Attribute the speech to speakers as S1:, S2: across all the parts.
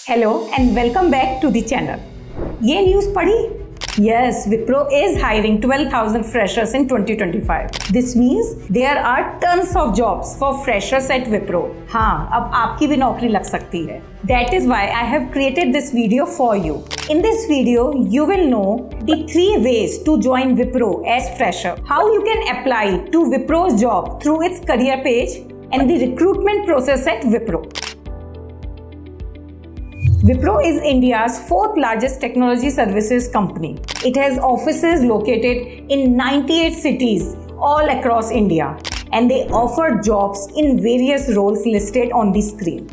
S1: Hello and welcome back to the channel. ये news पढ़ी? Yes, Wipro is hiring 12,000 freshers in 2025. This means there are tons of jobs for freshers at Wipro. हाँ, अब आपकी भी नौकरी लग सकती है. That is why I have created this video for you. In this video, you will know the 3 ways to join Wipro as fresher. How you can apply to Wipro's job through its career page and the recruitment process at Wipro. Wipro is India's 4th largest technology services company. It has offices located in 98 cities all across India, and they offer jobs in various roles listed on the screen.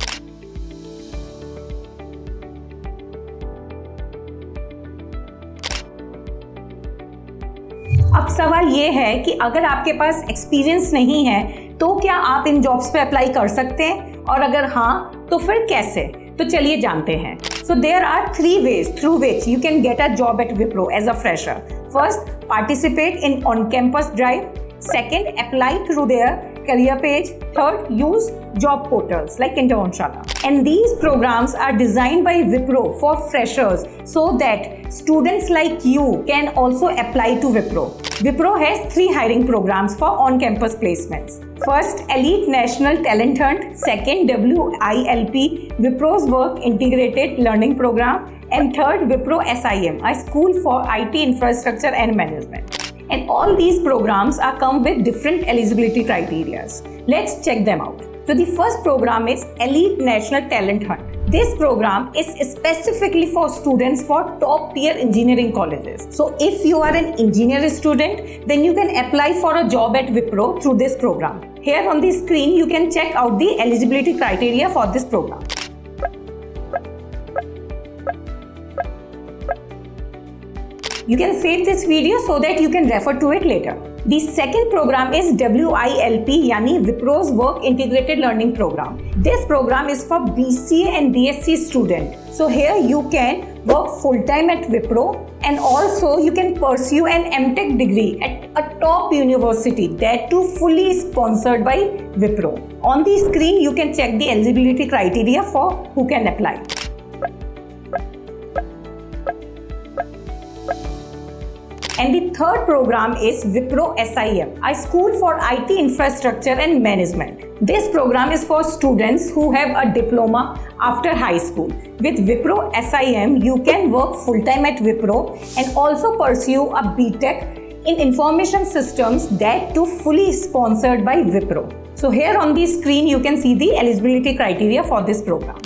S1: अब सवाल ये है कि अगर आपके पास experience नहीं है तो क्या आप इन जॉब्स पे अप्लाई कर सकते हैं, और अगर हाँ तो फिर कैसे? तो चलिए जानते हैं। So there are 3 ways through which you can get a job at Wipro as a fresher. First, participate in on-campus drive. Second, apply through their career page. Third, use job portals like Internshala. And these programs are designed by Wipro for freshers so that students like you can also apply to Wipro. Wipro has 3 hiring programs for on-campus placements. First, Elite National Talent Hunt. Second, WILP, Wipro's Work Integrated Learning Program. And third, Wipro SIM, a school for IT infrastructure and management. And all these programs are come with different eligibility criteria. Let's check them out. So the first program is Elite National Talent Hunt. This program is specifically for students for top tier engineering colleges. So if you are an engineering student, then you can apply for a job at Wipro through this program. Here on the screen, you can check out the eligibility criteria for this program. You can save this video so that you can refer to it later. The second program is WILP, yani Wipro's Work Integrated Learning Program. This program is for BCA and BSc student. So here you can work full-time at Wipro, and also you can pursue an MTech degree at a top university, that too fully sponsored by Wipro. On the screen, you can check the eligibility criteria for who can apply. And the third program is Wipro SIM, a school for IT infrastructure and management. This program is for students who have a diploma after high school. With Wipro SIM, you can work full-time at Wipro and also pursue a BTech in information systems, that too fully sponsored by Wipro. So here on the screen, you can see the eligibility criteria for this program.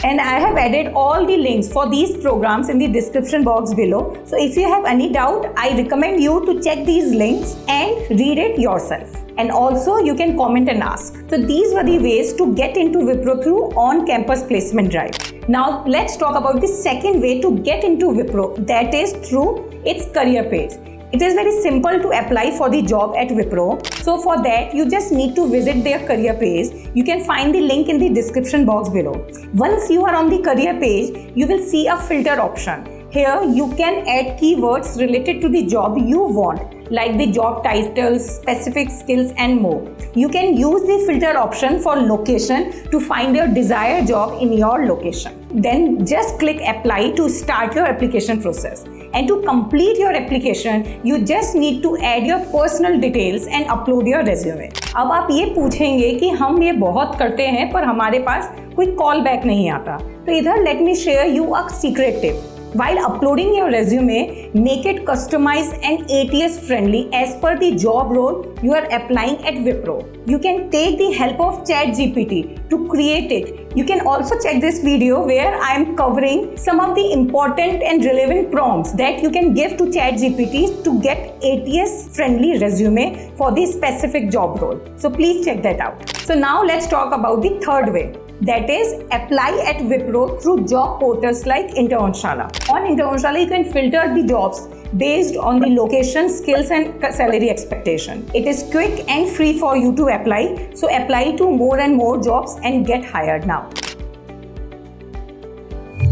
S1: And I have added all the links for these programs in the description box below. So if you have any doubt, I recommend you to check these links and read it yourself. And also you can comment and ask. So these were the ways to get into Wipro through on-campus placement drive. Now let's talk about the second way to get into Wipro, that is through its career page. It is very simple to apply for the job at Wipro. So for that, you just need to visit their career page. You can find the link in the description box below. Once you are on the career page, you will see a filter option. Here you can add keywords related to the job you want, like the job titles, specific skills and more. You can use the filter option for location to find your desired job in your location. Then just click apply to start your application process. And to complete your application, you just need to add your personal details and upload your resume. अब आप ये पूछेंगे कि हम ये बहुत करते हैं पर हमारे पास कोई कॉल बैक नहीं आता, तो इधर let me share you a secret tip. While uploading your resume, make it customized and ATS friendly as per the job role you are applying at Wipro. You can take the help of ChatGPT to create it. You can also check this video where I am covering some of the important and relevant prompts that you can give to ChatGPT to get ATS friendly resume for the specific job role. So please check that out. So now let's talk about the third way. That is, apply at Wipro through job portals like Internshala. On Internshala, you can filter the jobs based on the location, skills and salary expectation. It is quick and free for you to apply. So apply to more and more jobs and get hired now.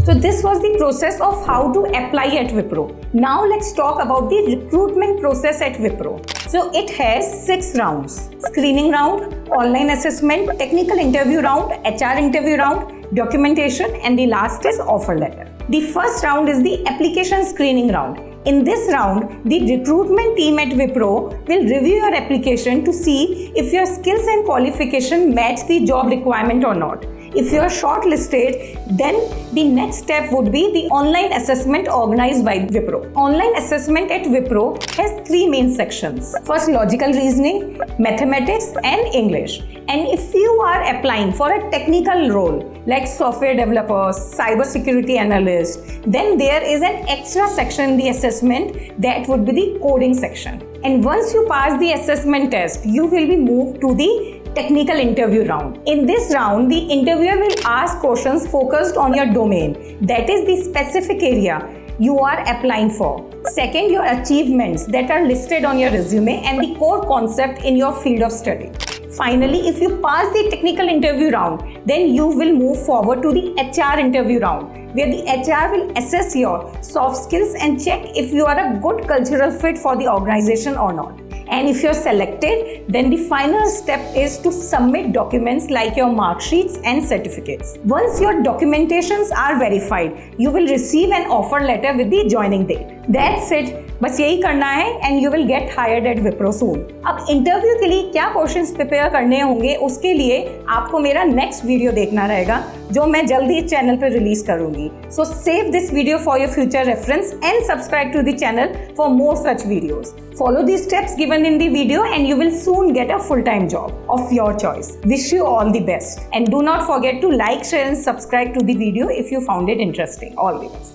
S1: So this was the process of how to apply at Wipro. Now let's talk about the recruitment process at Wipro. So it has 6 rounds: screening round, online assessment, technical interview round, HR interview round, documentation, and the last is offer letter. The first round is the application screening round. In this round, the recruitment team at Wipro will review your application to see if your skills and qualification match the job requirement or not. If you are shortlisted, then the next step would be the online assessment organized by Wipro. Online assessment at Wipro has 3 main sections. First, logical reasoning, mathematics, and English. And if you are applying for a technical role like software developer, cyber security analyst, then there is an extra section in the assessment that would be the coding section. And once you pass the assessment test, you will be moved to the technical interview round. In this round, the interviewer will ask questions focused on your domain, that is the specific area you are applying for. Second, your achievements that are listed on your resume and the core concept in your field of study. Finally, if you pass the technical interview round, then you will move forward to the HR interview round, where the HR will assess your soft skills and check if you are a good cultural fit for the organization or not. And if you're selected, then the final step is to submit documents like your mark sheets and certificates. Once your documentations are verified, you will receive an offer letter with the joining date. That's it. बस यही करना है and you will get hired at Wipro soon. अब interview के लिए क्या questions prepare करने होंगे, उसके लिए आपको मेरा नेक्स्ट वीडियो देखना रहेगा जो मैं जल्दी चैनल पर रिलीज करूंगी. So save this video for your future reference and subscribe to the channel for more such videos. Follow the steps given in the video and you will soon get a full-time job of your choice. Wish you all the best. And do not forget to like, share and subscribe to the video if you found it interesting. All the best.